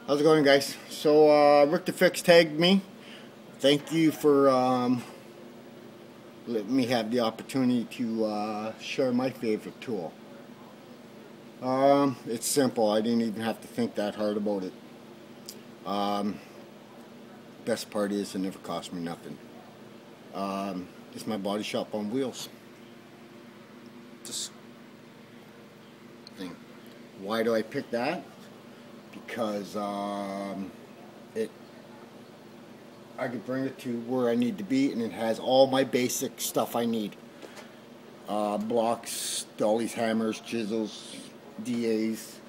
How's it going, guys? So, Rick the Fix tagged me. Thank you for letting me have the opportunity to share my favorite tool. It's simple. I didn't even have to think that hard about it. Best part is it never cost me nothing. It's my body shop on wheels. Just thing. Why do I pick that? Because I could bring it to where I need to be, and it has all my basic stuff I need. Blocks, dollies, hammers, chisels, DAs,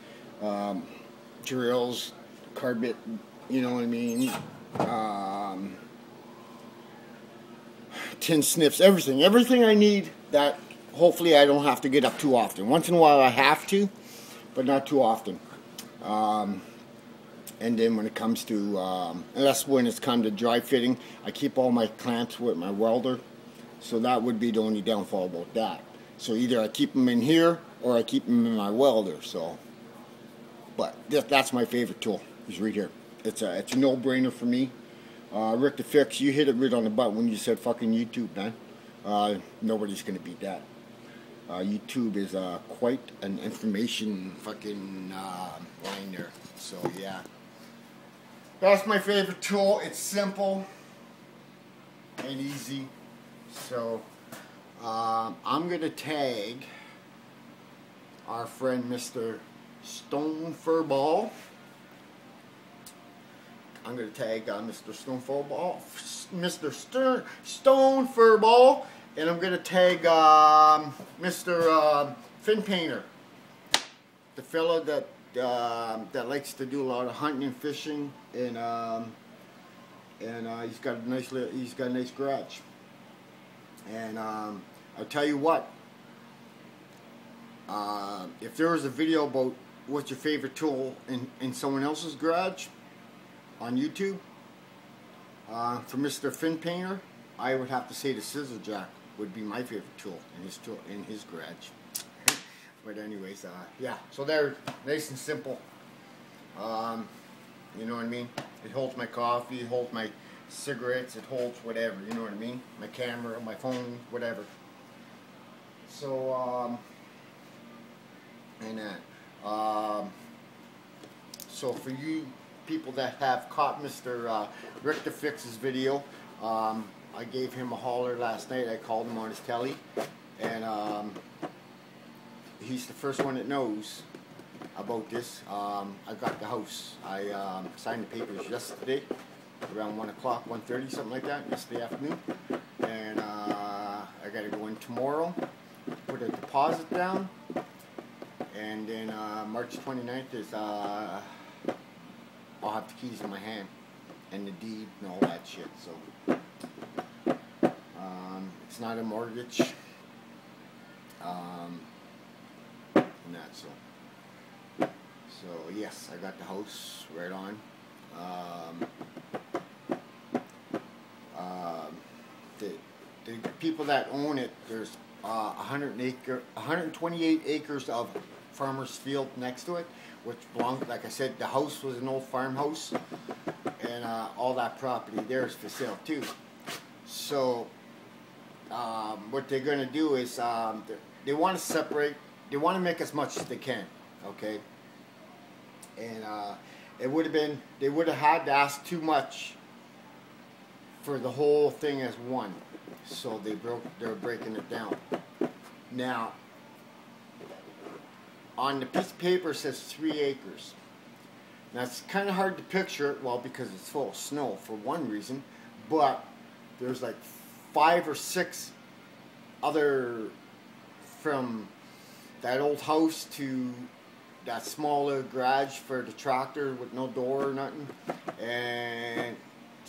drills, carbit, you know what I mean, tin snips, everything I need that hopefully I don't have to get up too often. Once in a while I have to, but not too often. And then when it comes to, unless when it's come to dry fitting, I keep all my clamps with my welder. So that would be the only downfall about that. So either I keep them in here or I keep them in my welder. So, but that's my favorite tool. Is right here. It's a no-brainer for me. Rick the Fix, you hit it right on the butt when you said fucking YouTube, man. Nobody's gonna beat that. YouTube is quite an information fucking line there. So yeah, that's my favorite tool. It's simple and easy. So I'm gonna tag our friend Mr. Stone Furball. I'm gonna tag Mr. Stone Furball, Stone Furball. And I'm gonna tag Mr. Fin Painter, the fellow that likes to do a lot of hunting and fishing, and he's got a nice garage. And I'll tell you what, if there was a video about what's your favorite tool in someone else's garage on YouTube, for Mr. Fin Painter, I would have to say the scissor jack would be my favorite tool in his garage. But anyways, yeah. So they're nice and simple. You know what I mean? It holds my coffee, it holds my cigarettes, it holds whatever. You know what I mean? My camera, my phone, whatever. So so for you people that have caught Mr. Rick the Fix's video, I gave him a holler last night. I called him on his telly, and he's the first one that knows about this. I got the house. I signed the papers yesterday around 1 o'clock, 1:30, something like that, yesterday afternoon. And I got to go in tomorrow, put a deposit down, and then March 29th is I'll have the keys in my hand and the deed and all that shit. So. It's not a mortgage, and that, so yes, I got the house right on. The people that own it, there's 128 acres of farmer's field next to it, which belongs, like I said, the house was an old farmhouse, and all that property there is for sale too. So what they're going to do is they want to separate, they want to make as much as they can, okay? And it would have been, they would have had to ask too much for the whole thing as one, so they're breaking it down. Now, on the piece of paper it says 3 acres. Now it's kind of hard to picture it, well, because it's full of snow for one reason, but there's like 5 or 6 other, from that old house to that smaller garage for the tractor with no door or nothing, and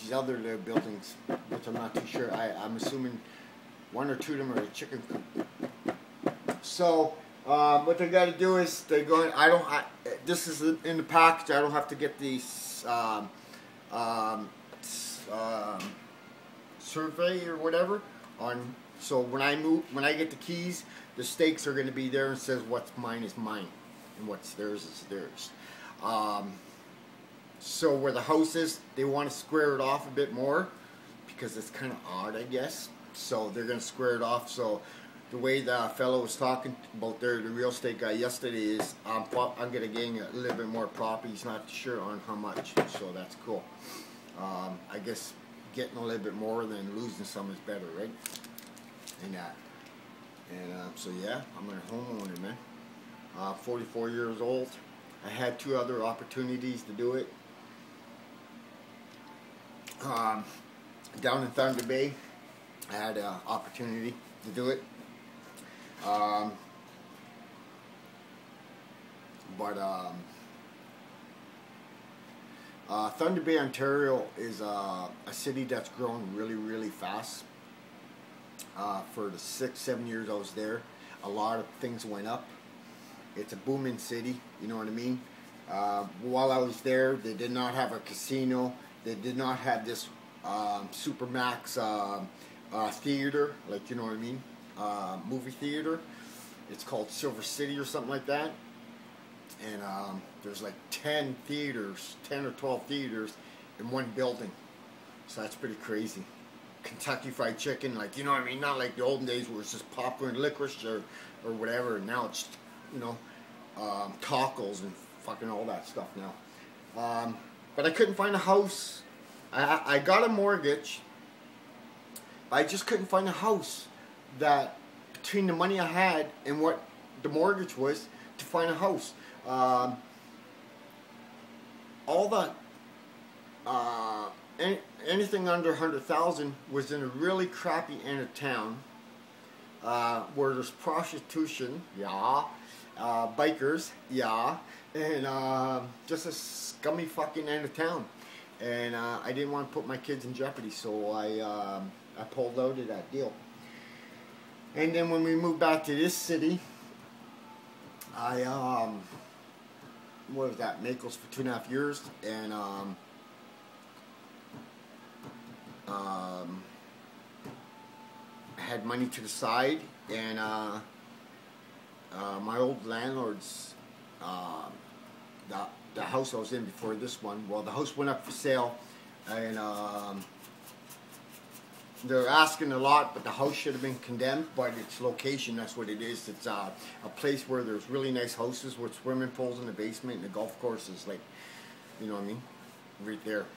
these other little buildings, which I'm not too sure. I'm assuming 1 or 2 of them are a chicken coop. So what they got to do is they're going. This is in the package. I don't have to get these survey or whatever on. So when I get the keys, the stakes are going to be there and says what's mine is mine and what's theirs is theirs. So where the house is, they want to square it off a bit more because it's kind of odd, I guess. So they're going to square it off. So the way the fellow was talking about the real estate guy yesterday is I'm going to gain a little bit more profit. He's not sure on how much, so that's cool. I guess getting a little bit more than losing some is better, right? And so yeah, I'm a homeowner, man. 44 years old. I had 2 other opportunities to do it. Down in Thunder Bay, I had an opportunity to do it. Thunder Bay, Ontario is a city that's grown really, really fast. For the 6-7 years I was there, a lot of things went up. It's a booming city, you know what I mean? While I was there, they did not have a casino. They did not have this Supermax theater, like, you know what I mean? Movie theater. It's called Silver City or something like that. And there's like 10 or 12 theaters in one building. So that's pretty crazy. Kentucky Fried Chicken, like, you know what I mean? Not like the olden days where it's just popcorn, licorice, or whatever. Now it's, you know, tacos and fucking all that stuff now. But I couldn't find a house. I got a mortgage. I just couldn't find a house that, between the money I had and what the mortgage was, to find a house. All the anything under 100,000 was in a really crappy end of town, where there's prostitution, yeah, bikers, yeah, and just a scummy fucking end of town. And I didn't want to put my kids in jeopardy, so I pulled out of that deal. And then when we moved back to this city, I what was that, Naples for 2.5 years, and I had money to the side, and my old landlord's, the house I was in before this one, well, the house went up for sale, and they're asking a lot, but the house should have been condemned. But its location, that's what it is. It's a place where there's really nice houses with swimming pools in the basement, and the golf course is, like, you know what I mean, right there.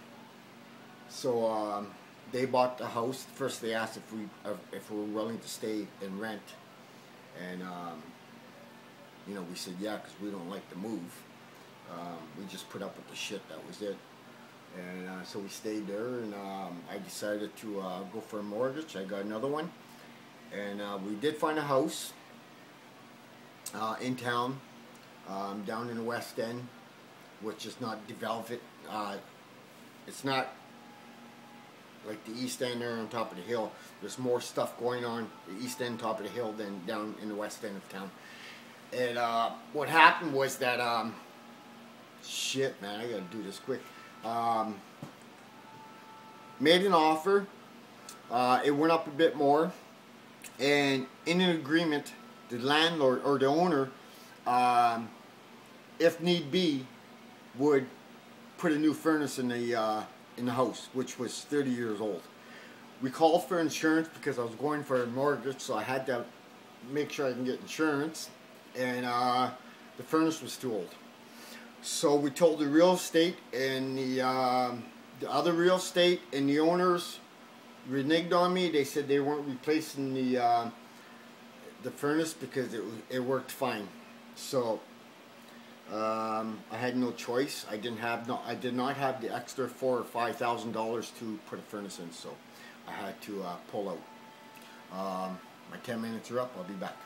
So they bought the house. First they asked if we were willing to stay and rent, and you know, we said yeah, because we don't like to move. We just put up with the shit, that was it. And so we stayed there, and I decided to go for a mortgage. I got another one, and we did find a house in town, down in the West End, which is not developed. It's not like the East End there on top of the hill. There's more stuff going on the East End, top of the hill, than down in the West End of town. And what happened was that shit, man, I gotta do this quick. Made an offer. It went up a bit more, and in an agreement, the landlord or the owner, if need be, would put a new furnace in the house, which was 30 years old. We called for insurance because I was going for a mortgage, so I had to make sure I can get insurance, and the furnace was too old. So we told the real estate, and the other real estate and the owners reneged on me. They said they weren't replacing the furnace because it worked fine. So I had no choice. I did not have the extra $4,000 or $5,000 to put a furnace in, so I had to pull out. My 10 minutes are up. I'll be back.